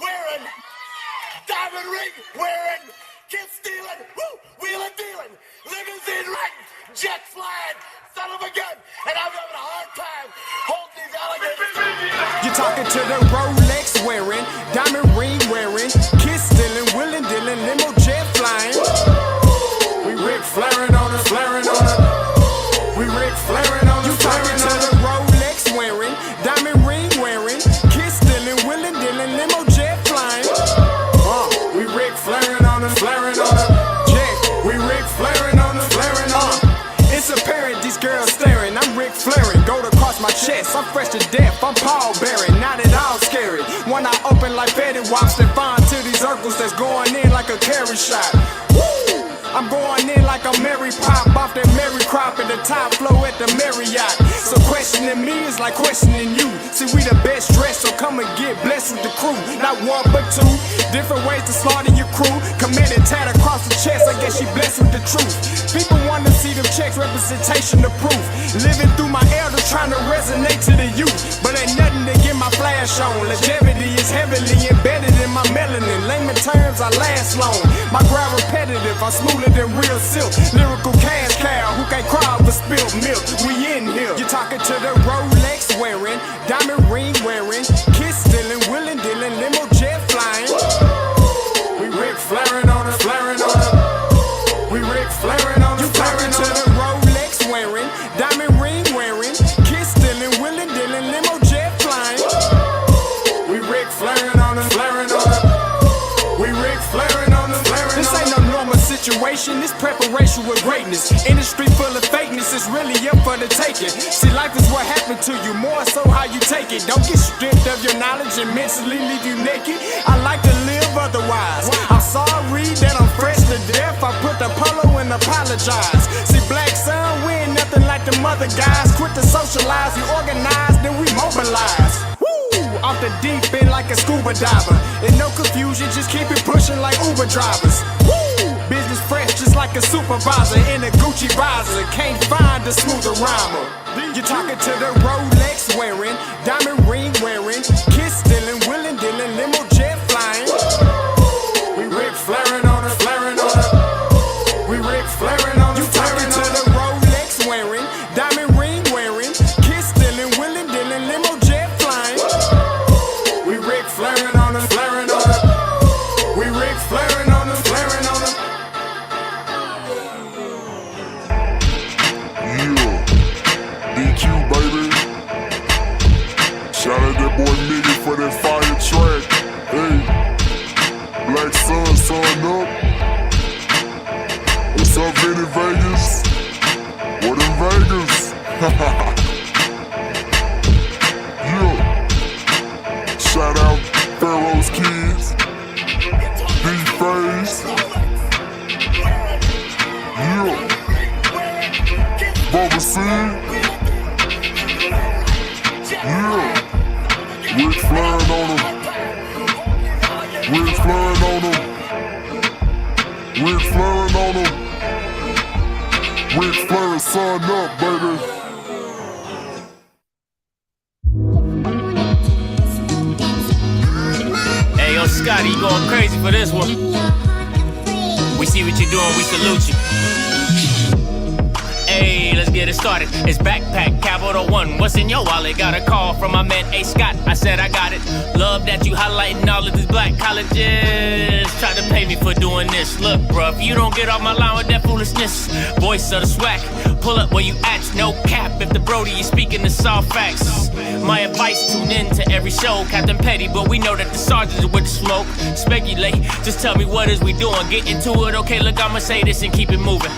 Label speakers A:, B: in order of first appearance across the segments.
A: wearing, diamond ring wearing, kid stealing, wheeling dealing, limousine riding, jet flying, son of a gun, and I'm having a hard time holding these alligators.
B: You're talking to the Rolex wearing, diamond ring wearing, kid stealing, wheeling dealing, limo jet flying. We Ric Flairin' on us, flaring on us. We Ric Flairin' on us. You talking to the Rolex wearing, diamond ring wearing, kid stealing, wheeling dealing, limo jet flying. We Ric Flairin' on us, flaring on us. Yeah, we Ric Flairin' on us, flaring on us. It's apparent these girls staring. I'm Ric Flairin', gold across my chest. I'm fresh to death. I'm Paul Bearing, not at all scary. One eye open like Betty Wops and fine to these Urkels that's going in like a carry shot. Woo! I'm going in like a Mary Pop off that Mary Crop at the top flow at the Marriott. So questioning me is like questioning you. See, we the best dressed, so come and get blessed with the crew. Not one but two, different ways to slaughter your crew. Committed tat across the chest, I guess she blessed with the truth. People want to see them checks, representation of proof. Living through my elders, trying to resonate to the youth. But ain't nothing to get my flash on. Longevity is heavily embedded in my melanin. Layman terms, I last long. My grind repetitive, I'm smoother than real silk. Lyrical cash cow who can't cry over spilled milk. We in here. You're talking to the Rolex wearing, diamond ring wearing, kid stealing, wheeling dealing, limo jet flying. We Ric Flairin' on us, flaring on us. We Ric Flairin' on us, flaring on us. You talking to the Rolex wearing, diamond ring wearing, kid stealing, wheeling dealing, limo jet flying. We Ric Flairin' on us, flaring on us. We Ric Flairin' on us, flaring on us. This ain't no normal situation, this preparation with greatness. Industry full of fakeness, it's really up for the taking. See, life is what happened to you, more so how you take it. Don't get stripped of your knowledge and mentally leave you naked. I like to live otherwise. I'm sorry that I'm fresh to death. I put the polo and apologize. See, black son, we ain't nothing like the mother guys. Quit to socialize, we organize, then we mobilize. Off the deep end like a scuba diver. And no confusion, just keep it pushing like Uber drivers. Woo! Business fresh just like a supervisor in a Gucci visor. Can't find a smoother rhymer. You're talking to the Rolex wearing, diamond ring wearing, kid stealing, wheeling dealing, limo jet flying. We Ric Flairin' on us, flaring on us. We Ric Flairin' on us. You talking to the Rolex wearing, diamond ring wearing, kid stealing, wheeling dealing, limo jet flying. We Ric Flairin' on us, flaring on us. We Ric Flairin' on us, flaring on us.
C: Yeah, DQ baby. Shout out that boy Nigga for that fire track. Hey, Black Sun, sun up. What's up, Vinny Vegas? What in Vegas? Yeah. Shout out Pharaoh's Kids, D-Phase. Yeah. Bubba C. Yeah. Ric Flairin' on him. Ric Flairin' on him. Ric Flairin' on him. Ric Flairin' son up, baby.
D: Hey, yo, Scotty, you going crazy for this one. We see what you're doing, we salute you. Hey, let's get it started. It's Backpack Capital One. What's in your wallet? Got a call from my man A. Scott. I said I got it. Love that you highlighting all of these black colleges. Try to pay me for doing this. Look, bruh, if you don't get off my line with that foolishness, voice of the swag, pull up where you at. No cap. If the Brody is speaking the soft facts. My advice, tune in to every show. Captain Petty, but we know that the sergeants are with the smoke. Speculate, just tell me what is we doing. Get into it, okay, look, I'ma say this and keep it moving.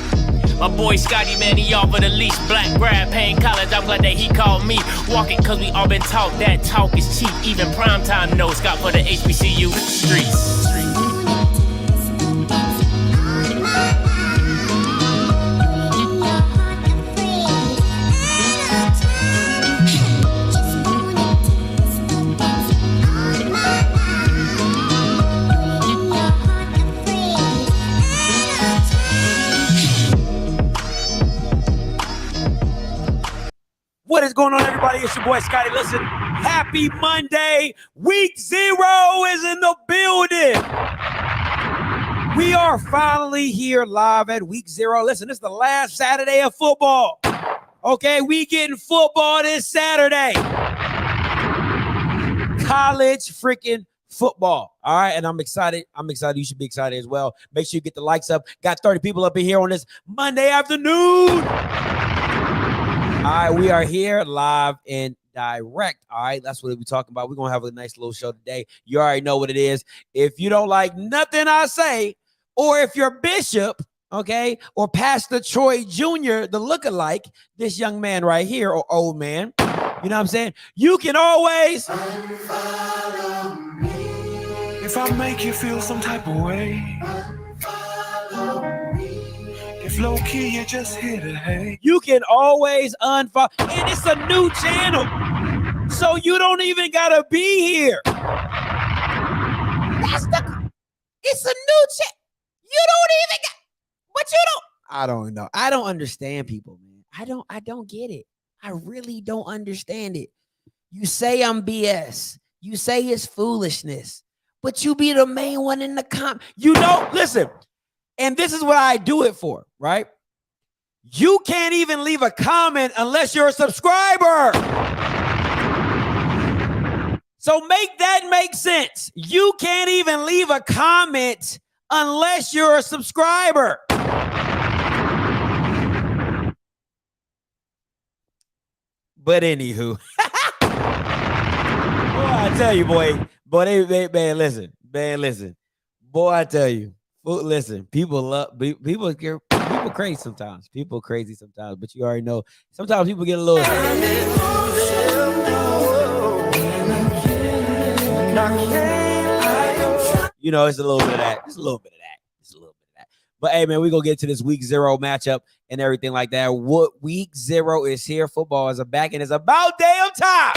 D: My boy Scotty, man, he offered the least. Black grad, paying college, I'm glad that he called me. Walk it, cause we all been taught that talk is cheap. Even primetime knows Scott for the HBCU streets.
E: What is going on, everybody? It's your boy Scotty. Listen, happy Monday. Week 0 is in the We are finally here live at week 0. Listen, this is the last Saturday of football. Okay, we getting football this Saturday. College freaking football. All right, and I'm excited. You should be excited as well. Make sure you get the likes up. Got 30 people up in here on this Monday afternoon. All right, we are here live and direct. All right, that's what we're talking about. We're going to have a nice little show today. You already know what it is. If you don't like nothing I say, or if you're Bishop, okay, or Pastor Troy Jr., the lookalike, this young man right here, or old man, you know what I'm saying? You can always
B: Unfollow me. If I make you feel some type of way, unfollow me. If low key you just hit a hate,
E: you can always unfollow. And it's a new channel, so you don't even gotta be here. It's a new channel. You don't even got, but you don't. I don't know. I don't understand people, man. I don't get it. I really don't understand it. You say I'm BS. You say it's foolishness, but you be the main one in the comment. You know, listen, and this is what I do it for, right? You can't even leave a comment unless you're a subscriber. So make that make sense. You can't even leave a comment unless you're a subscriber. But anywho, boy, I tell you, boy, man, listen, boy, I tell you, listen, people crazy sometimes, but you already know, sometimes people get a little, you know, it's a little bit of that, But hey, man, we're going to get to this week 0 matchup and everything like that. What week 0 is here. Football is back, and it's about damn time.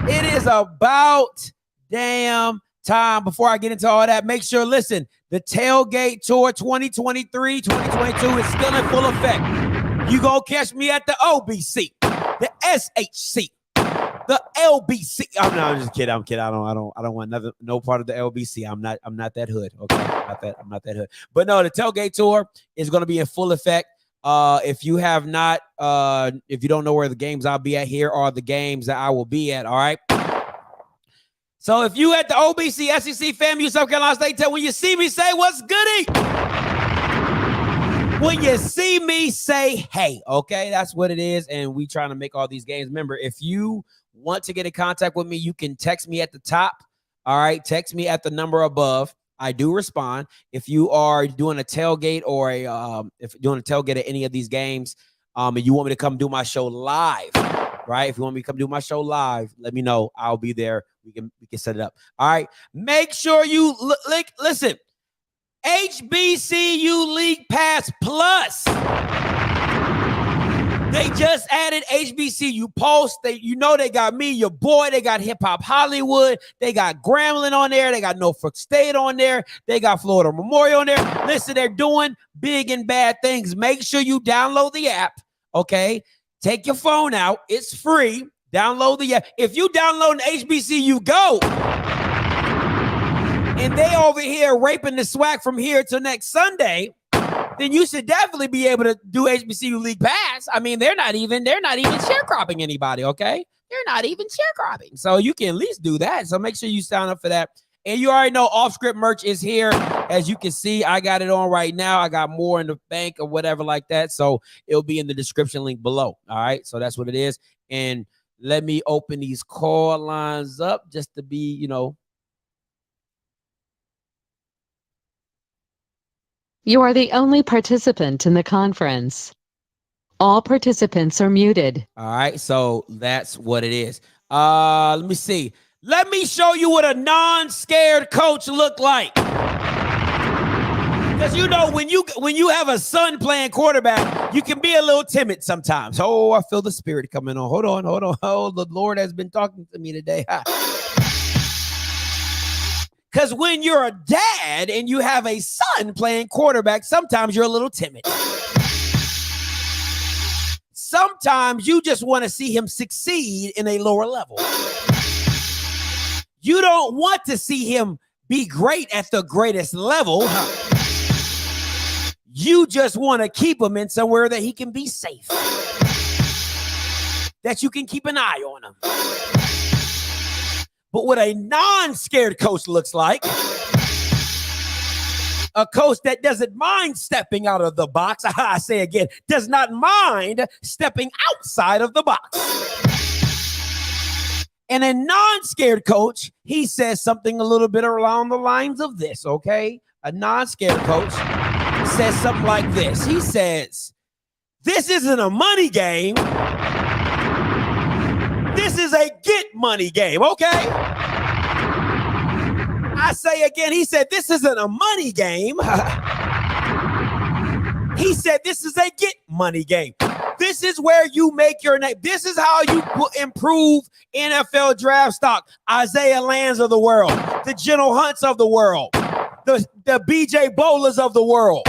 E: It is about damn time. Before I get into all that, make sure, listen, the Tailgate Tour 2023, 2022 is still in full effect. You going to catch me at the OBC, the SHC, the LBC. I'm just kidding. I'm kidding. I don't want no part of the LBC. I'm not that hood. Okay. I'm not that hood. But no, the Tailgate Tour is going to be in full effect. If you have not, if you don't know where the games I'll be at, here are the games that I will be at. All right. So if you at the OBC, SEC, FAMU, South Carolina State, when you see me, say what's goody. When you see me, say hey. Okay, that's what it is. And we trying to make all these games. Remember, if you want to get in contact with me, you can text me at the top. All right, text me at the number above. I do respond. If you are doing a tailgate or if you're doing a tailgate at any of these games, and you want me to come do my show live, right? If you want me to come do my show live, let me know. I'll be there. We can set it up. All right. Make sure you listen. HBCU League Pass Plus. They just added HBCU Pulse. They got me, your boy. They got Hip Hop Hollywood. They got Grambling on there. They got Norfolk State on there. They got Florida Memorial on there. Listen, they're doing big and bad things. Make sure you download the app, okay? Take your phone out. It's free. Download the app. If you download an HBCU Go, and they over here raping the swag from here till next Sunday, then you should definitely be able to do HBCU League Pass. I mean, they're not even sharecropping anybody, okay? They're not even sharecropping. So you can at least do that. So make sure you sign up for that. And you already know Offscript merch is here. As you can see, I got it on right now. I got more in the bank or whatever like that. So it'll be in the description link below. All right. So that's what it is. And let me open these call lines up just to be,
F: You are the only participant in the conference. All participants are muted.
E: All right, so that's what it is. Let me see. Let me show you what a non-scared coach look like. Because when you have a son playing quarterback, you can be a little timid sometimes. Oh, I feel the spirit coming on. Hold on. Oh, the Lord has been talking to me today. Because when you're a dad and you have a son playing quarterback, sometimes you're a little timid. Sometimes you just want to see him succeed in a lower level. You don't want to see him be great at the greatest level. You just want to keep him in somewhere that he can be safe, that you can keep an eye on him. But what a non-scared coach looks like, a coach that doesn't mind stepping out of the box. I say again, does not mind stepping outside of the box. And a non-scared coach, he says something a little bit along the lines of this, okay? A non-scared coach says something like this. He says, this isn't a money game. This is a get money game, okay? I say again, he said, this isn't a money game. He said, this is a get money game. This is where you make your name. This is how you will improve NFL draft stock. Isaiah Lands of the world, the General Hunts of the world, the BJ Bolas of the world.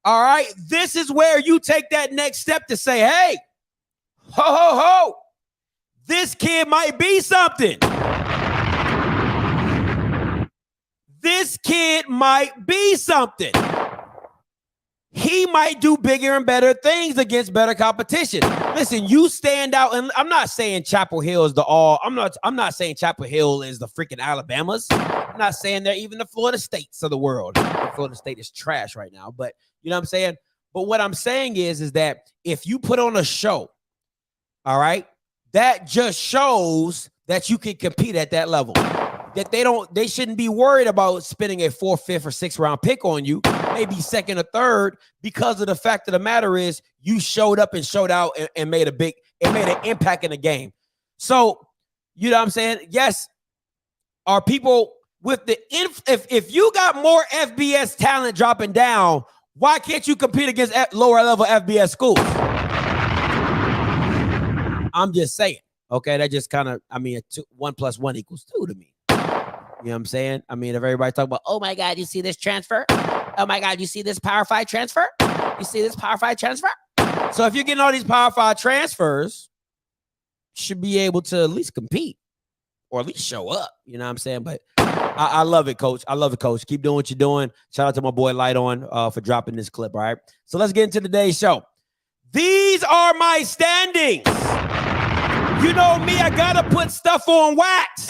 E: All right. This is where you take that next step to say, hey, ho, ho, ho, this kid might be something. This kid might be something. He might do bigger and better things against better competition. Listen, you stand out, and I'm not saying Chapel Hill is the all. I'm not saying Chapel Hill is the freaking Alabamas. I'm not saying they're even the Florida States of the world. Florida State is trash right now, but you know what I'm saying? But what I'm saying is that if you put on a show, all right, that just shows that you can compete at that level. That they shouldn't be worried about spending a 4th, 5th, or 6th round pick on you, maybe 2nd or 3rd, because of the fact of the matter is you showed up and showed out and made an impact in the game. So, you know what I'm saying? Yes, are people with the if you got more FBS talent dropping down, why can't you compete against lower level FBS schools? I'm just saying. Okay, that just kind of, 1 + 1 = 2 to me. You know what I'm saying? I mean, if everybody talk about, oh my God, you see this transfer? Oh my God, you see this Power 5 transfer? You see this Power 5 transfer? So if you're getting all these Power 5 transfers, you should be able to at least compete or at least show up. You know what I'm saying? But I love it, Coach. I love it, Coach. Keep doing what you're doing. Shout out to my boy Light On for dropping this clip, all right? So let's get into today's show. These are my standings. You know me, I got to put stuff on wax.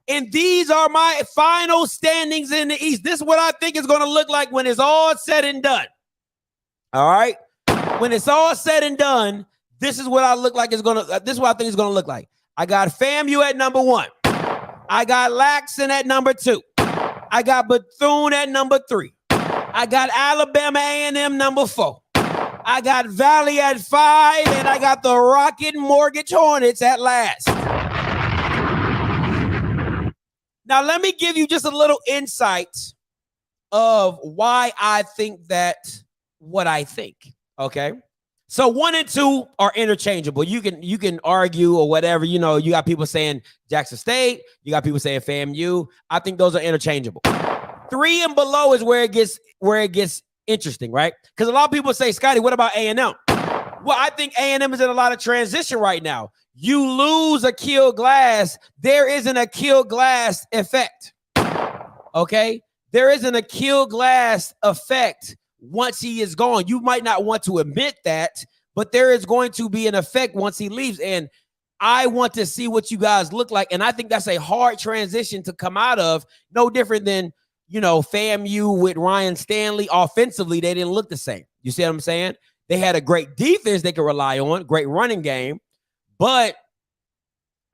E: And these are my final standings in the East. This is what I think is going to look like when it's all said and done. All right? When it's all said and done, this is what I look like this is what I think it's going to look like. I got FAMU at number 1. I got Laxon at number 2. I got Bethune at number 3. I got Alabama A&M number 4. I got Valley at 5, and I got the Rocket Mortgage Hornets at last. Now, let me give you just a little insight of why I think that what I think, okay? So 1 and 2 are interchangeable. You can argue or whatever. You know, you got people saying Jackson State. You got people saying FAMU. I think those are interchangeable. 3 and below is where it gets interesting, right? Because a lot of people say, Scotty, what about A&M? Well, I think A&M is in a lot of transition right now. You lose Akil Glass, there is an Akil Glass effect. Okay? There is an Akil Glass effect once he is gone. You might not want to admit that, but there is going to be an effect once he leaves. And I want to see what you guys look like. And I think that's a hard transition to come out of. No different than, you know, FAMU with Ryan Stanley. Offensively, they didn't look the same. You see what I'm saying? They had a great defense they could rely on, great running game. But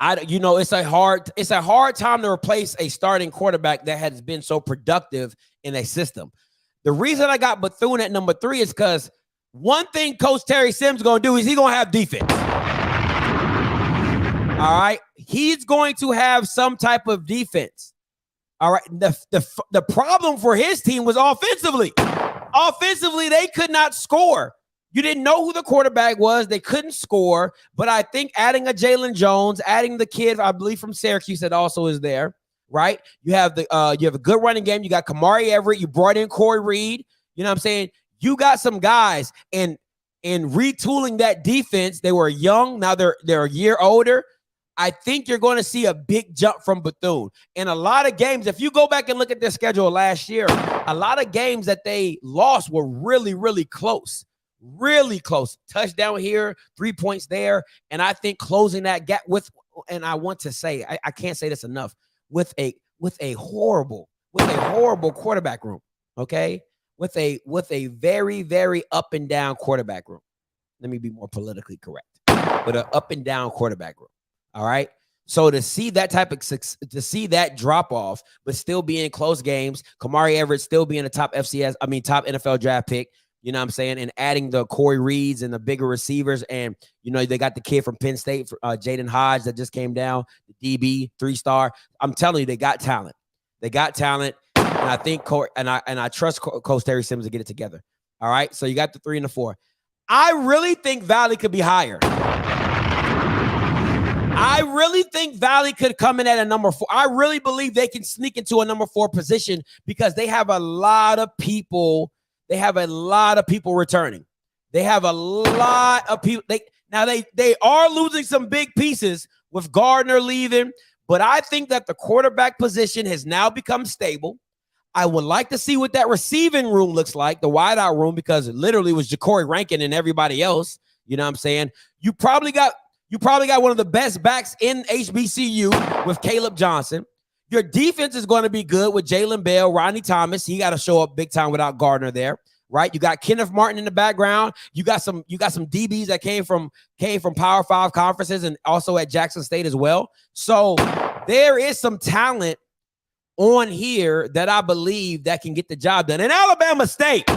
E: it's a hard time to replace a starting quarterback that has been so productive in a system. The reason I got Bethune at number 3 is because one thing Coach Terry Sims is going to do is he's going to have defense. All right. He's going to have some type of defense. All right. The problem for his team was offensively. Offensively, they could not score. You didn't know who the quarterback was. They couldn't score. But I think adding a Jalen Jones, adding the kid, I believe from Syracuse that also is there, right? You have a good running game. You got Kamari Everett. You brought in Corey Reed. You know what I'm saying? You got some guys. And in retooling that defense, they were young. Now they're a year older. I think you're going to see a big jump from Bethune. In a lot of games, if you go back and look at their schedule last year, a lot of games that they lost were really, really close. Really close. Touchdown here, 3 points there. And I think closing that gap with, and I want to say, I can't say this enough, with a horrible quarterback room. Okay. With a very, very up and down quarterback room. Let me be more politically correct. With an up and down quarterback room. All right. So to see that drop off, but still be in close games, Kamari Everett still being a top top NFL draft pick, you know what I'm saying? And adding the Corey Reeds and the bigger receivers. And, you know, they got the kid from Penn State, Jaden Hodge, that just came down, the DB, 3-star. I'm telling you, they got talent. They got talent. And I think I trust Coach Terry Simmons to get it together. All right. So you got the 3 and the 4. I really think Valley could be higher. I really think Valley could come in at a number 4. I really believe they can sneak into a number 4 position because they have a lot of people. They have a lot of people returning. They have a lot of people. They are losing some big pieces with Gardner leaving, but I think that the quarterback position has now become stable. I would like to see what that receiving room looks like, the wideout room, because it literally was Ja'Cory Rankin and everybody else. You know what I'm saying? You probably got one of the best backs in HBCU with Caleb Johnson. Your defense is going to be good with Jalen Bell, Rodney Thomas. He got to show up big time without Gardner there, right? You got Kenneth Martin in the background. You got some DBs that came from Power 5 conferences and also at Jackson State as well. So there is some talent on here that I believe that can get the job done. And Alabama State,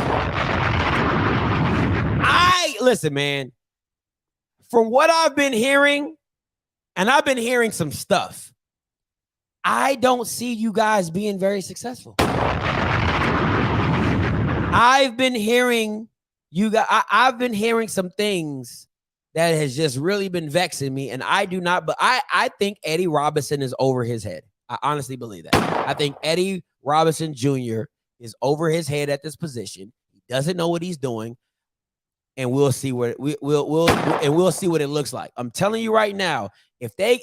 E: listen, man. From what I've been hearing, and I've been hearing some stuff, I don't see you guys being very successful. I've been hearing I've been hearing some things that has just really been vexing me, and I do not, but I think Eddie Robinson is over his head. I honestly believe that. I think Eddie Robinson Jr. is over his head at this position. He doesn't know what he's doing. And we'll see what we'll see what it looks like. I'm telling you right now,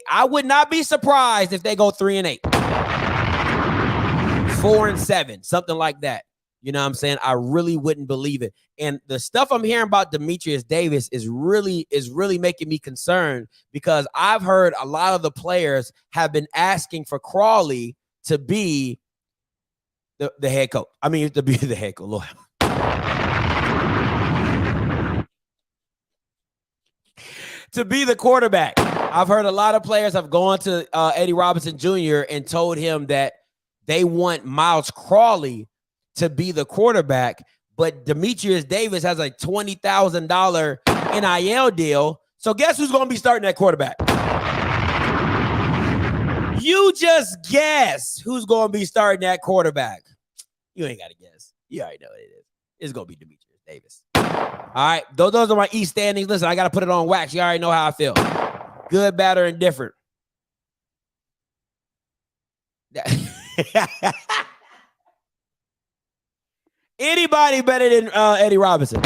E: I would not be surprised if they go 3-8, 4-7, something like that. You know what I'm saying? I really wouldn't believe it. And the stuff I'm hearing about Demetrius Davis is really making me concerned, because I've heard a lot of the players have been asking for Crawley to be the head coach. I mean, to be the head coach. Lord. To be the quarterback. I've heard a lot of players have gone to Eddie Robinson Jr. and told him that they want Miles Crawley to be the quarterback, but Demetrius Davis has a $20,000 NIL deal. So guess who's going to be starting at quarterback? You just guess who's going to be starting at quarterback. You ain't got to guess. You already know what it is. It's going to be Demetrius Davis. All right, those are my East standings. Listen, I got to put it on wax. You already know how I feel. Good, bad, or indifferent. Anybody better than Eddie Robinson?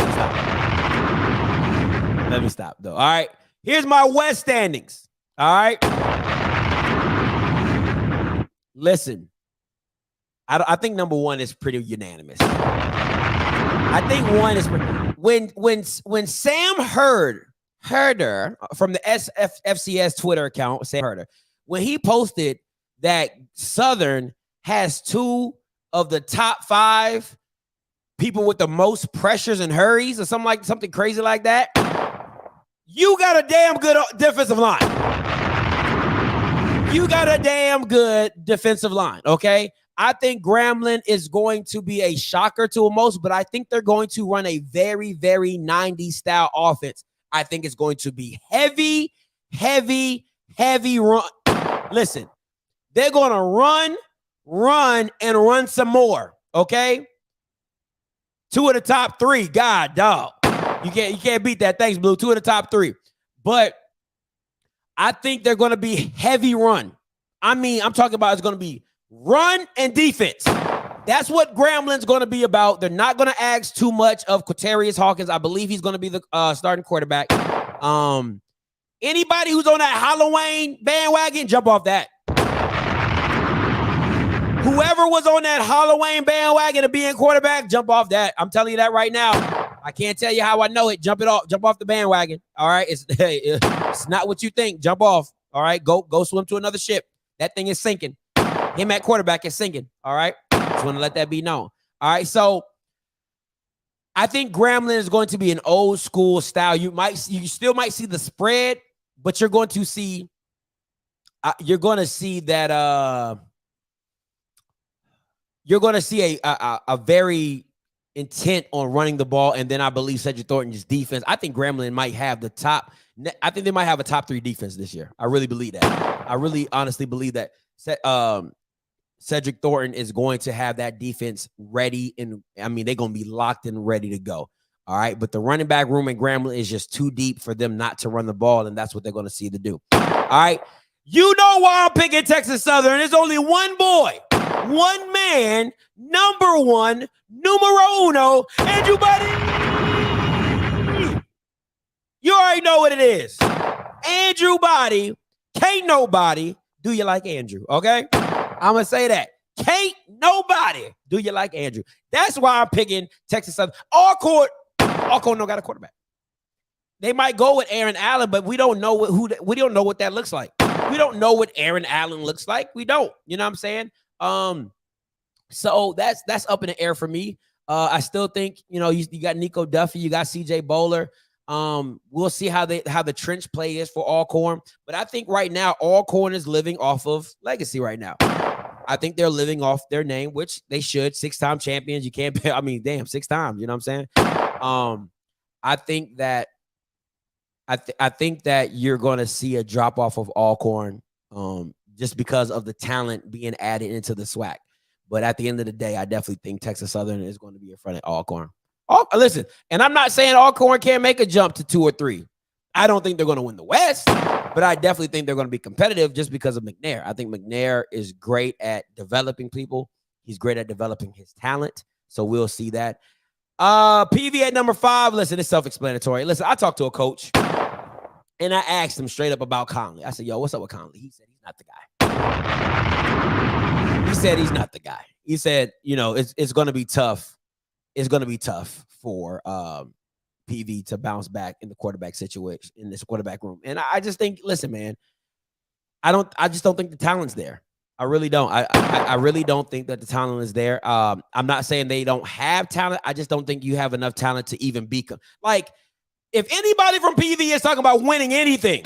E: Let me stop, though. All right, here's my West standings. All right. Listen, I think number 1 is pretty unanimous. I think 1 is when Sam Herder from the FCS Twitter account, Sam Herder, when he posted that Southern has 2 of the top 5 people with the most pressures and hurries or something crazy like that, you got a damn good defensive line. You got a damn good defensive line, okay? I think Grambling is going to be a shocker to most, but I think they're going to run a very, very 90s style offense. I think it's going to be heavy run. Listen, they're going to run, and run some more, okay? 2 of the top 3, God, dog. You can't beat that. Thanks, Blue. 2 of the top 3. But I think they're going to be heavy run. I mean, I'm talking about it's going to be run and defense. That's what Grambling's going to be about. They're not going to ask too much of Quaterius Hawkins. I believe he's going to be the starting quarterback. Anybody who's on that Halloween bandwagon, jump off that. Whoever was on that Halloween bandwagon of being quarterback, jump off that. I'm telling you that right now. I can't tell you how I know it. Jump off the bandwagon. All right. It's not what you think. Jump off. All right. Go swim to another ship. That thing is sinking. Him at quarterback is sinking. All right. Just want to let that be known. All right. So I think Grambling is going to be an old school style. You still might see the spread, but you're going to see that you're going to see a very intent on running the ball, and then I believe Cedric Thornton's defense. I think Grambling might have the top. I think they might have a top 3 defense this year. I really believe that. I really honestly believe that Cedric Thornton is going to have that defense ready, and I mean they're going to be locked and ready to go. All right, but the running back room in Grambling is just too deep for them not to run the ball, and that's what they're going to see to do. All right, you know why I'm picking Texas Southern? There's only one boy. One man, number one, numero uno, Andrew Buddy. You already know what it is. Andrew Body, can't nobody do you like Andrew, okay? I'm going to say that. Can't nobody do you like Andrew. That's why I'm picking Texas Southern. Alcorn no got a quarterback. They might go with Aaron Allen, but we don't know we don't know what that looks like. We don't know what Aaron Allen looks like. We don't. You know what I'm saying? So that's up in the air for me. I still think, you got Nico Duffy, you got CJ Bowler. We'll see how the trench play is for Alcorn, but I think right now Alcorn is living off of legacy right now. I think they're living off their name, which they should. 6-time champions. You can't pay. I mean, damn, 6 times. You know what I'm saying? I think that you're going to see a drop off of Alcorn. Just because of the talent being added into the SWAC. But at the end of the day, I definitely think Texas Southern is going to be in front of Alcorn. Listen, and I'm not saying Alcorn can't make a jump to 2 or 3. I don't think they're going to win the West, but I definitely think they're going to be competitive just because of McNair. I think McNair is great at developing people. He's great at developing his talent. So we'll see that. PV at number 5. Listen, it's self-explanatory. Listen, I talked to a coach. And I asked him straight up about Conley. I said, yo, what's up with Conley? He said he's not the guy. He said he's not the guy. He said, it's going to be tough. It's going to be tough for PV to bounce back in the quarterback situation, in this quarterback room. And I just think, listen, man, I just don't think the talent's there. I really don't. I really don't think that the talent is there. I'm not saying they don't have talent. I just don't think you have enough talent to even beat them. Like, if anybody from PV is talking about winning anything,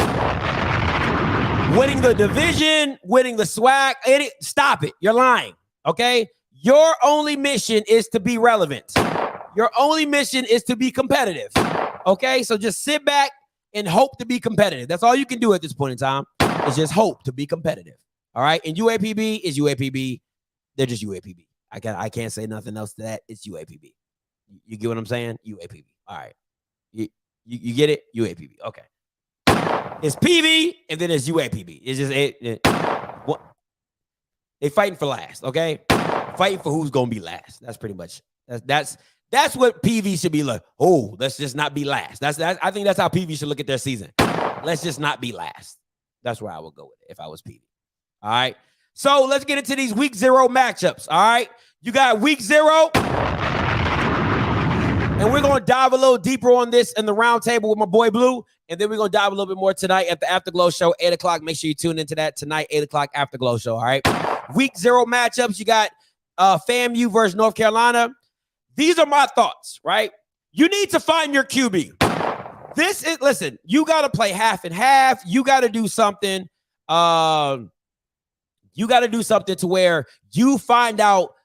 E: winning the division, winning the SWAC, stop it. You're lying, okay? Your only mission is to be relevant. Your only mission is to be competitive, okay? So just sit back and hope to be competitive. That's all you can do at this point in time is just hope to be competitive, all right? And UAPB is UAPB. They're just UAPB. I can't say nothing else to that. It's UAPB. You get what I'm saying? UAPB. All right. You get it? UAPB. Okay. It's PV and then it's UAPB. It's just what they fighting for last, okay? Fighting for who's gonna be last. That's pretty much that's what PV should be like. Oh, let's just not be last. I think that's how PV should look at their season. Let's just not be last. That's where I would go with it if I was PV. All right. So let's get into these week 0 matchups. All right. You got week 0. And we're going to dive a little deeper on this in the round table with my boy Blue. And then we're going to dive a little bit more tonight at the Afterglow Show, 8 o'clock. Make sure you tune into that tonight, 8 o'clock Afterglow Show, all right? Week 0 matchups, you got FAMU versus North Carolina. These are my thoughts, right? You need to find your QB. Listen, you got to play half and half. You got to do something. You got to do something to where you find out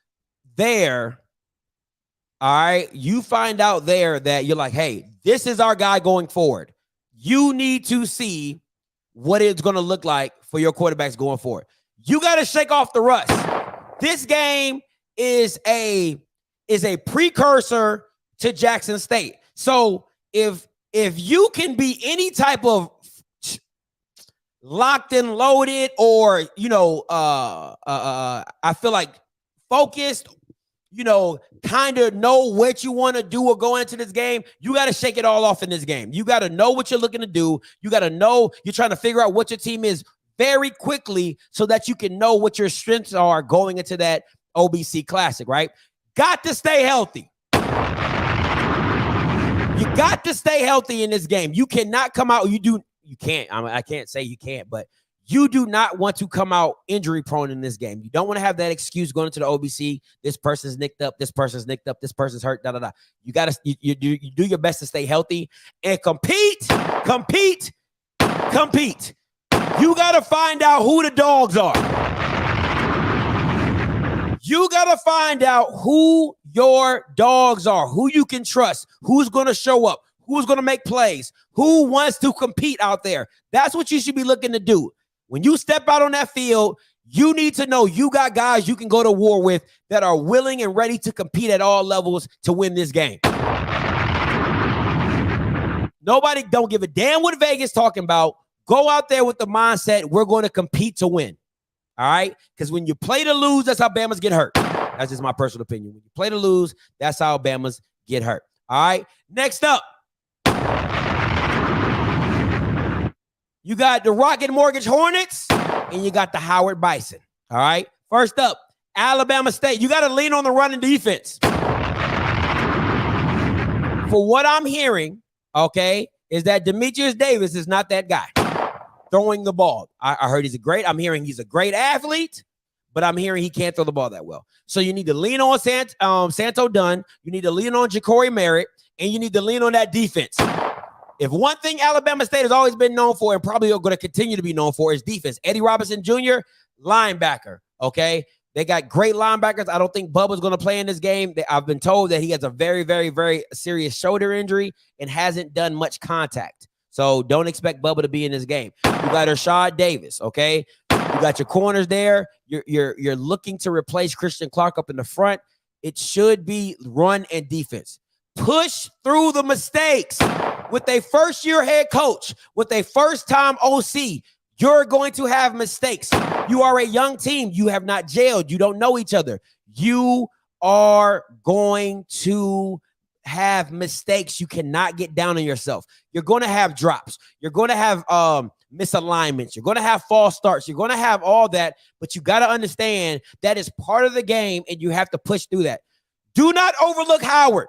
E: there. All right. You find out there that you're like, hey, this is our guy going forward. You need to see what it's going to look like for your quarterbacks going forward. You got to shake off the rust. This game is a precursor to Jackson State. So if you can be any type of locked and loaded or, I feel like focused, kind of know what you want to do or go into this game, you got to shake it all off in this game. You got to know what you're looking to do. You got to know you're trying to figure out what your team is very quickly so that you can know what your strengths are going into that OBC Classic, right? Got to stay healthy. You got to stay healthy in this game. You cannot come out. You can't. I can't say you can't, but you do not want to come out injury prone in this game. You don't want to have that excuse going into the OBC. This person's nicked up. This person's nicked up. This person's hurt. Da da da. You got to you do your best to stay healthy and compete. You got to find out who the dogs are. You got to find out who your dogs are, who you can trust, who's going to show up, who's going to make plays, who wants to compete out there. That's what you should be looking to do. When you step out on that field, you need to know you got guys you can go to war with that are willing and ready to compete at all levels to win this game. Nobody don't give a damn what Vegas talking about. Go out there with the mindset, we're going to compete to win. All right? Because when you play to lose, that's how Bama's get hurt. That's just my personal opinion. When you play to lose, that's how Bama's get hurt. All right? Next up, you got the Rocket Mortgage Hornets, and you got the Howard Bison. All right? First up, Alabama State. You got to lean on the running defense. For what I'm hearing, okay, is that Demetrius Davis is not that guy throwing the ball. I heard I'm hearing he's a great athlete, but I'm hearing he can't throw the ball that well. So you need to lean on Santo Dunn. You need to lean on Ja'Cory Merritt, and you need to lean on that defense. If one thing Alabama State has always been known for and probably are going to continue to be known for is defense. Eddie Robinson Jr., linebacker, okay? They got great linebackers. I don't think Bubba's going to play in this game. I've been told that he has a very, very, very serious shoulder injury and hasn't done much contact. So don't expect Bubba to be in this game. You got Rashad Davis, okay? You got your corners there. You're looking to replace Christian Clark up in the front. It should be run and defense. Push through the mistakes. With a first-year head coach, with a first-time OC, you're going to have mistakes. You are a young team. You have not jailed. You don't know each other. You are going to have mistakes. You cannot get down on yourself. You're going to have drops. You're going to have misalignments. You're going to have false starts. You're going to have all that, but you got to understand that is part of the game, and you have to push through that. Do not overlook Howard.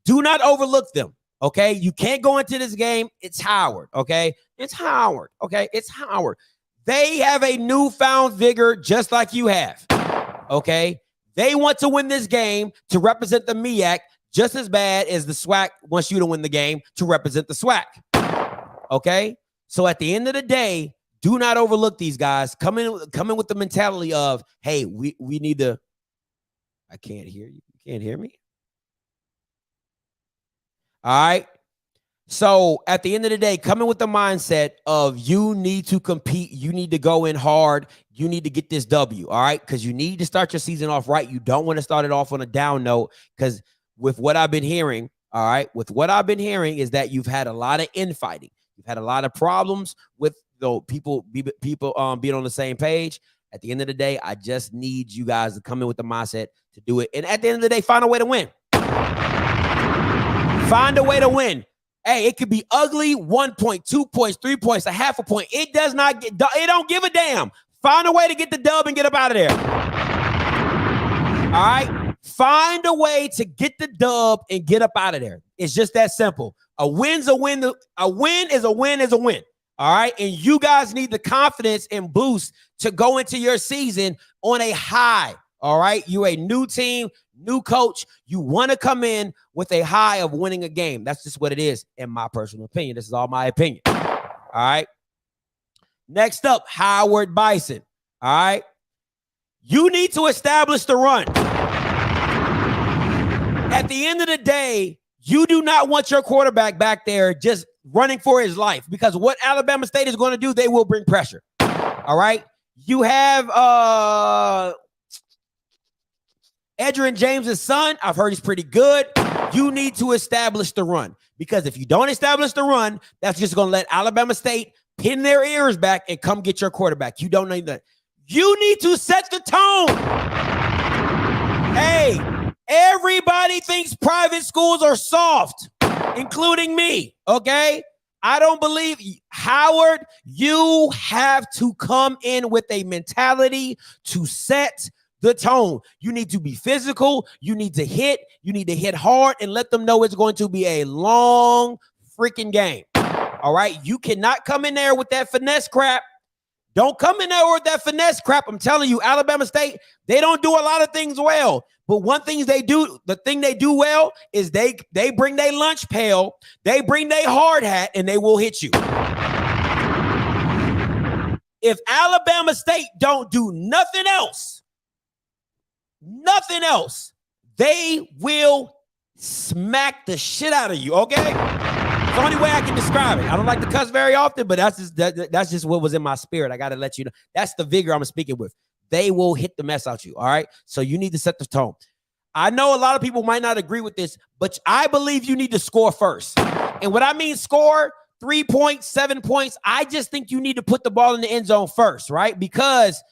E: Do not overlook them, okay? You can't go into this game. It's Howard, okay? It's Howard, okay? It's Howard. They have a newfound vigor just like you have, okay? They want to win this game to represent the MEAC just as bad as the SWAC wants you to win the game to represent the SWAC, okay? So at the end of the day, do not overlook these guys. Come in with the mentality of, hey, we need to – I can't hear you. You can't hear me? All right. So at the end of the day, come in with the mindset of you need to compete. You need to go in hard. You need to get this W. All right. Because you need to start your season off right. You don't want to start it off on a down note. Because with what I've been hearing, all right, with what I've been hearing is that you've had a lot of infighting. You've had a lot of problems with people being on the same page. At the end of the day, I just need you guys to come in with the mindset to do it. And at the end of the day, find a way to win. Find a way to win. Hey, it could be ugly, 1 point, 2 points, 3 points, a half a point. It don't give a damn. Find a way to get the dub and get up out of there. All right? Find a way to get the dub and get up out of there. It's just that simple. A win's a win. A win is a win is a win. All right? And you guys need the confidence and boost to go into your season on a high. All right? You're a new team, new coach. You want to come in with a high of winning a game. That's just what it is, in my personal opinion. This is all my opinion. All right? Next up, Howard Bison. All right? You need to establish the run. At the end of the day, you do not want your quarterback back there just running for his life, because what Alabama State is going to do, they will bring pressure. All right? You have Edgerrin James' son. I've heard he's pretty good. You need to establish the run, because if you don't establish the run, that's just going to let Alabama State pin their ears back and come get your quarterback. You don't need that. You need to set the tone. Hey, everybody thinks private schools are soft, including me, okay? I don't believe, Howard, you have to come in with a mentality to set the tone. You need to be physical. You need to hit hard and let them know it's going to be a long freaking game. All right? You cannot come in there with that finesse crap. Don't come in there with that finesse crap. I'm telling you, Alabama State, they don't do a lot of things well. But one thing they do, the thing they do well is they bring their lunch pail, they bring their hard hat, and they will hit you. If Alabama State don't do nothing else, they will smack the shit out of you, okay? It's the only way I can describe it. I don't like to cuss very often, but that's just what was in my spirit. I got to let you know. That's the vigor I'm speaking with. They will hit the mess out you, all right? So you need to set the tone. I know a lot of people might not agree with this, but I believe you need to score first. And what I mean score, 3 points, 7 points, I just think you need to put the ball in the end zone first, right? Because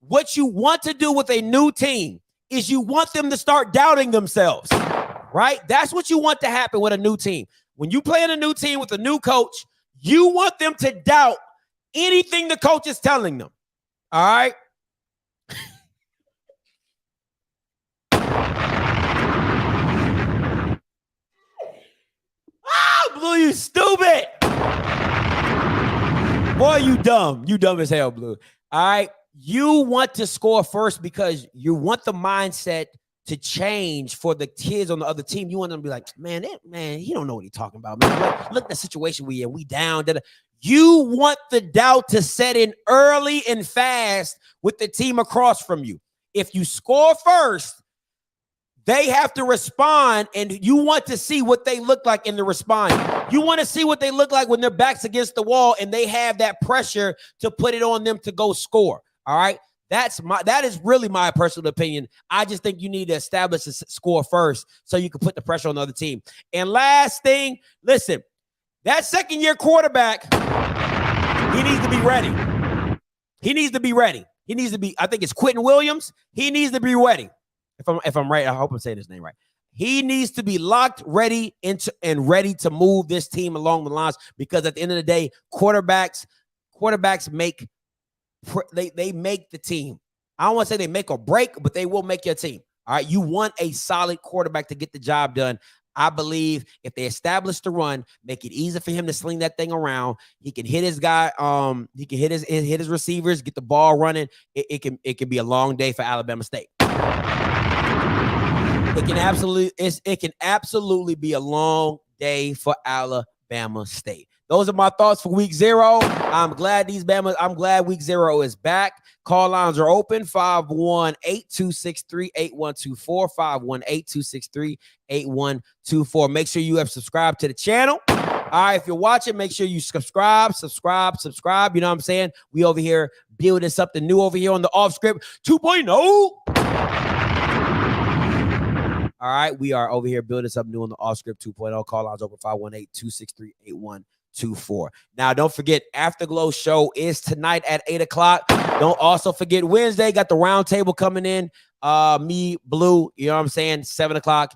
E: what you want to do with a new team is you want them to start doubting themselves, right? That's what you want to happen with a new team. When you play in a new team with a new coach, you want them to doubt anything the coach is telling them, all right? Blue, you stupid. Boy, you dumb. You dumb as hell, Blue. All right. You want to score first because you want the mindset to change for the kids on the other team. You want them to be like, man, he don't know what he's talking about, man. Look at the situation we in. We down. You want the doubt to set in early and fast with the team across from you. If you score first, they have to respond, and you want to see what they look like in the response. You want to see what they look like when their back's against the wall and they have that pressure to put it on them to go score. All right? That is really my personal opinion. I just think you need to establish a score first so you can put the pressure on the other team. And last thing, listen, that second-year quarterback, he needs to be ready. He needs to be ready. He needs to be, I think it's Quentin Williams. He needs to be ready. If I'm right, I hope I'm saying his name right. He needs to be locked, ready ready to move this team along the lines, because at the end of the day, quarterbacks make they make the team. I don't want to say they make or break, but they will make your team. All right, you want a solid quarterback to get the job done. I believe if they establish the run, make it easy for him to sling that thing around, he can hit his guy. He can hit his receivers, get the ball running. It can be a long day for Alabama State. It can absolutely be a long day for Alabama State. Those are my thoughts for week 0. I'm glad week 0 is back. Call lines are open. 518-263-8124. 518-263-8124. Make sure you have subscribed to the channel. All right, if you're watching, make sure you subscribe. You know what I'm saying? We over here building something new over here on the Offscript 2.0. All right, we are over here building something new on the Offscript 2.0. Call lines open 518-263-8124. Now, don't forget, Afterglow show is tonight at 8 o'clock. Don't also forget Wednesday, got the roundtable coming in. Me, Blue, you know what I'm saying? 7 o'clock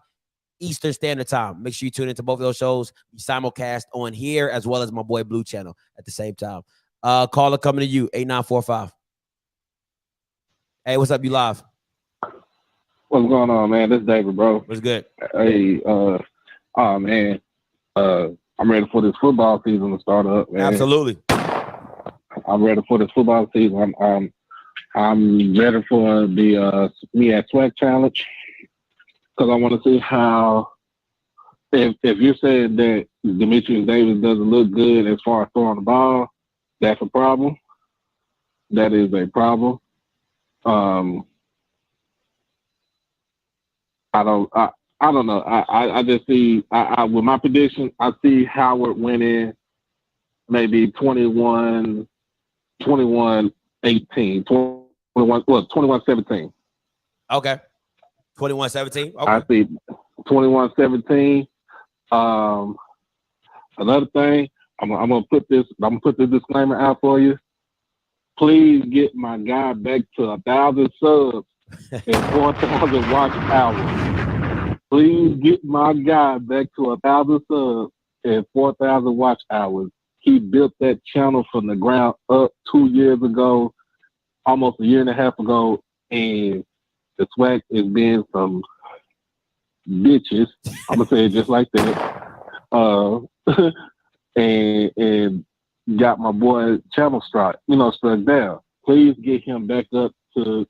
E: Eastern Standard Time. Make sure you tune into both of those shows. We simulcast on here as well as my boy Blue channel at the same time. Caller coming to you, 8945. Hey, what's up? You live?
G: What's going on, man? This is David, bro.
E: What's good?
G: Hey, man, I'm ready for this football season to start up, man.
E: Absolutely.
G: I'm ready for this football season. I'm ready for the Me at Swag Challenge, because I want to see how, if you said that Demetrius Davis doesn't look good as far as throwing the ball, that's a problem. That is a problem. I don't know. I just see, with my prediction, I see Howard winning maybe 21-18, 21-17.
E: Okay. 21-17. Okay.
G: I see 21-17. Another thing, I'm gonna put this disclaimer out for you. please get my guy back to 1,000 subs and 4,000 watch hours. Please get my guy back to 1,000 subs and 4,000 watch hours. He built that channel from the ground up 2 years ago, almost a year and a half ago, and the swag has been some bitches. I'm gonna say it just like that. And got my boy channel struck down. Please get him back up to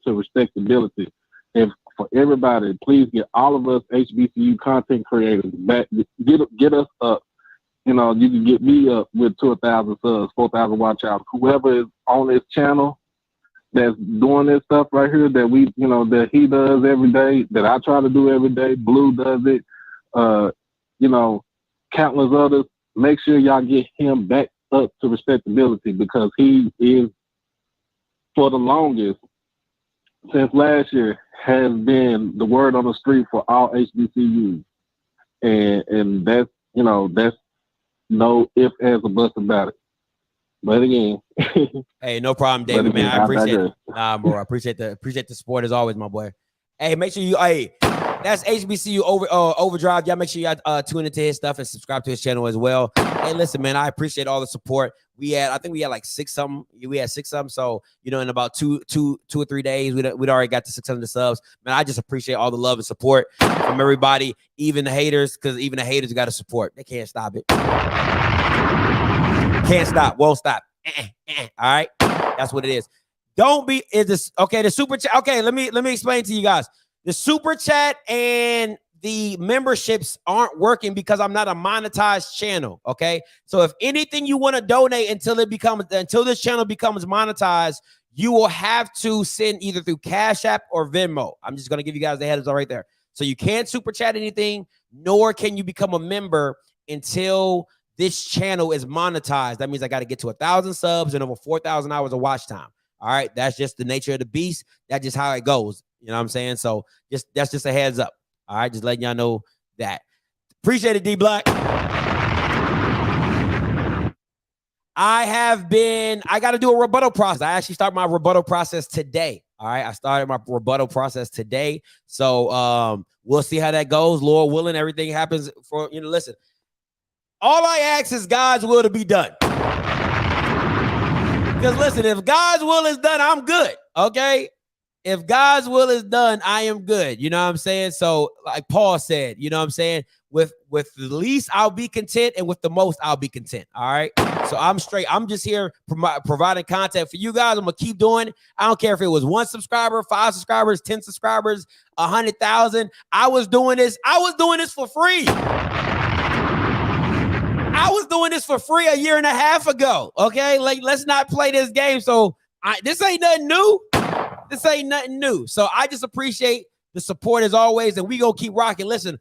G: respectability. And for everybody, please get all of us HBCU content creators back. Get us up. You can get me up with 2,000 subs, 4,000 watch out. Whoever is on this channel that's doing this stuff right here that that he does every day, that I try to do every day. Blue does it. Countless others. Make sure y'all get him back up to respectability, because he is, for the longest, since last year, has been the word on the street for all HBCUs. And that's no ifs, ands, or buts about it. But again,
E: hey, no problem, David, man. I appreciate it. Nah, bro, I appreciate the support as always, my boy. Hey, make sure that's HBCU Overdrive. Y'all make sure y'all tune into his stuff and subscribe to his channel as well. Hey, listen, man, I appreciate all the support. I think we had like 6 something. We had 6 something. So, in about two or 3 days, we'd already got to 600 subs. Man, I just appreciate all the love and support from everybody, even the haters, because even the haters got to support. They can't stop it. Can't stop. Won't stop. All right. That's what it is. The super chat. Okay, let me explain to you guys. The super chat and the memberships aren't working because I'm not a monetized channel. Okay. So if anything you want to donate until this channel becomes monetized, you will have to send either through Cash App or Venmo. I'm just going to give you guys the heads up right there. So you can't super chat anything, nor can you become a member until this channel is monetized. That means I got to get to 1,000 subs and over 4,000 hours of watch time. All right. That's just the nature of the beast. That's just how it goes. You know what I'm saying? So that's just a heads up. All right. Just letting y'all know that. Appreciate it, D Black. I got to do a rebuttal process. I actually start my rebuttal process today. All right. I started my rebuttal process today. So we'll see how that goes. Lord willing, everything happens for, listen, all I ask is God's will to be done. Because listen, if God's will is done, I'm good. Okay. If God's will is done, I am good. You know what I'm saying? So like Paul said, you know what I'm saying? With the least, I'll be content. And with the most, I'll be content. All right. So I'm straight. I'm just here providing content for you guys. I'm going to keep doing it. I don't care if it was 1 subscriber, 5 subscribers, 10 subscribers, 100,000. I was doing this for free. I was doing this for free a year and a half ago. Okay. Like, let's not play this game. So this ain't nothing new. This ain't nothing new. So I just appreciate the support as always. And we gonna keep rocking. Listen,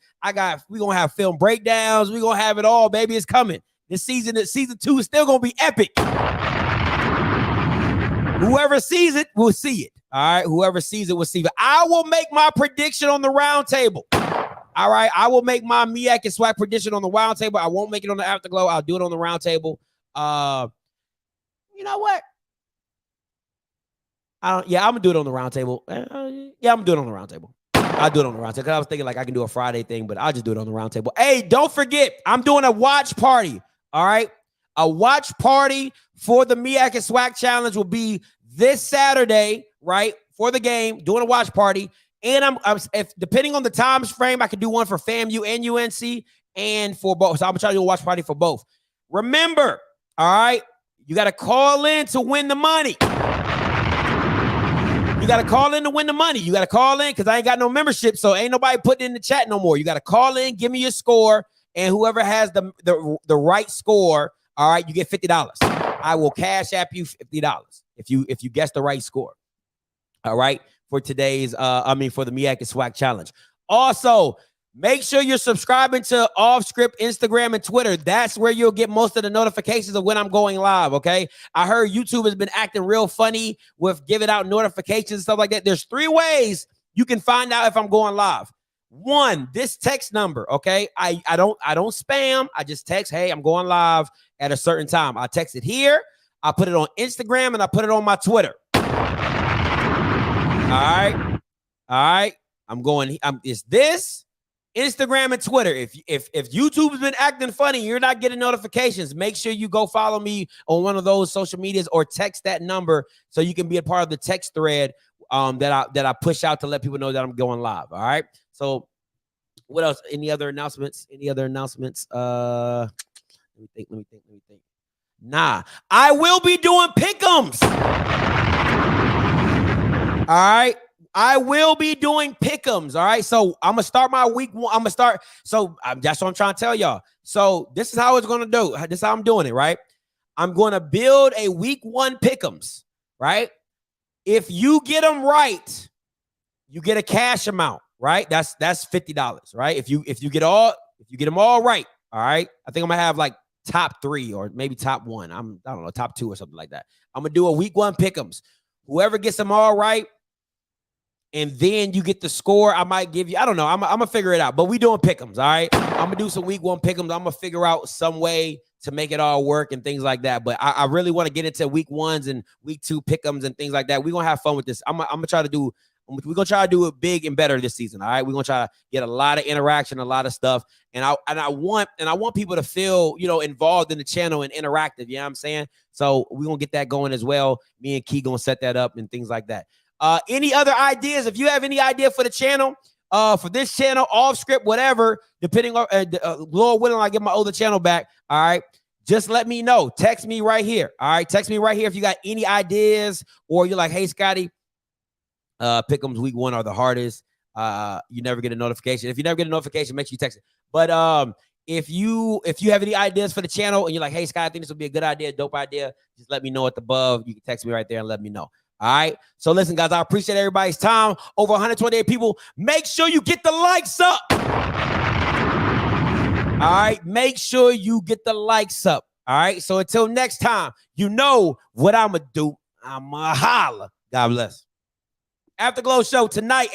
E: we gonna have film breakdowns. We gonna have it all, baby. It's coming. Season 2 is still gonna be epic. Whoever sees it will see it. All right. Whoever sees it will see it. I will make my prediction on the round table. All right. I will make my Miak and Swag prediction on the round table. I won't make it on the Afterglow. I'll do it on the round table. You know what? I'm gonna do it on the round table. I'm gonna do it on the round table. I'll do it on the round table. Cause I was thinking like I can do a Friday thing, but I'll just do it on the round table. Hey, don't forget, I'm doing a watch party. All right. A watch party for the Miak and Swag Challenge will be this Saturday, right? For the game, doing a watch party. And if depending on the time frame, I could do one for FAMU and UNC and for both. So I'm trying to do a watch party for both. Remember, all right, you got to call in to win the money. You got to call in to win the money. You got to call in because I ain't got no membership, so ain't nobody putting in the chat no more. You got to call in, give me your score, and whoever has the right score, all right, you get $50. I will Cash App you $50 if you guess the right score. All right, for today's for the Miak and Swag Challenge. Also, make sure you're subscribing to Offscript, Instagram, and Twitter. That's where you'll get most of the notifications of when I'm going live, okay? I heard YouTube has been acting real funny with giving out notifications and stuff like that. There's 3 ways you can find out if I'm going live. 1, this text number, okay? I don't spam. I just text, hey, I'm going live at a certain time. I text it here. I put it on Instagram and I put it on my Twitter. All right. It's this, Instagram and Twitter. If YouTube's been acting funny, you're not getting notifications, make sure you go follow me on one of those social medias or text that number so you can be a part of the text thread that I push out to let people know that I'm going live. All right. So what else? Any other announcements? Let me think. Nah, I will be doing pick'ems. All right. I will be doing pick'ems. All right. So I'm gonna start my week one. So that's what I'm trying to tell y'all. So this is how it's gonna do. This is how I'm doing it. Right. I'm gonna build a week one pick'ems. Right. If you get them right, you get a cash amount. Right. That's $50. Right. If you get them all right. All right. I think I'm gonna have like top 3 or maybe top 1. I don't know, top 2 or something like that. I'm gonna do a week one pick'ems. Whoever gets them all right, and then you get the score, I might give you, I don't know. I'm gonna figure it out. But we doing pick'ems, all right? I'm gonna do some week one pick'ems. I'm gonna figure out some way to make it all work and things like that. But I really want to get into week 1s and week 2 pick'ems and things like that. We're gonna have fun with this. We're gonna try to do it big and better this season. All right. We're gonna try to get a lot of interaction, a lot of stuff. And I want people to feel, involved in the channel and interactive. You know what I'm saying? So we're gonna get that going as well. Me and Key gonna set that up and things like that. Any other ideas? If you have any idea for the channel, for this channel, Offscript, whatever, depending on Lord willing, I get my older channel back. All right. Just let me know. Text me right here. All right. Text me right here if you got any ideas, or you're like, hey, Scotty, pick'ems week 1 are the hardest. You never get a notification. If you never get a notification, make sure you text it. But if you have any ideas for the channel and you're like, hey, Scott, I think this would be a good idea, dope idea, just let me know at the above. You can text me right there and let me know. All right. So listen, guys, I appreciate everybody's time. Over 128 people. Make sure you get the likes up. All right. Make sure you get the likes up. All right. So until next time, you know what I'm going to do. I'm going to holla. God bless. Afterglow show tonight.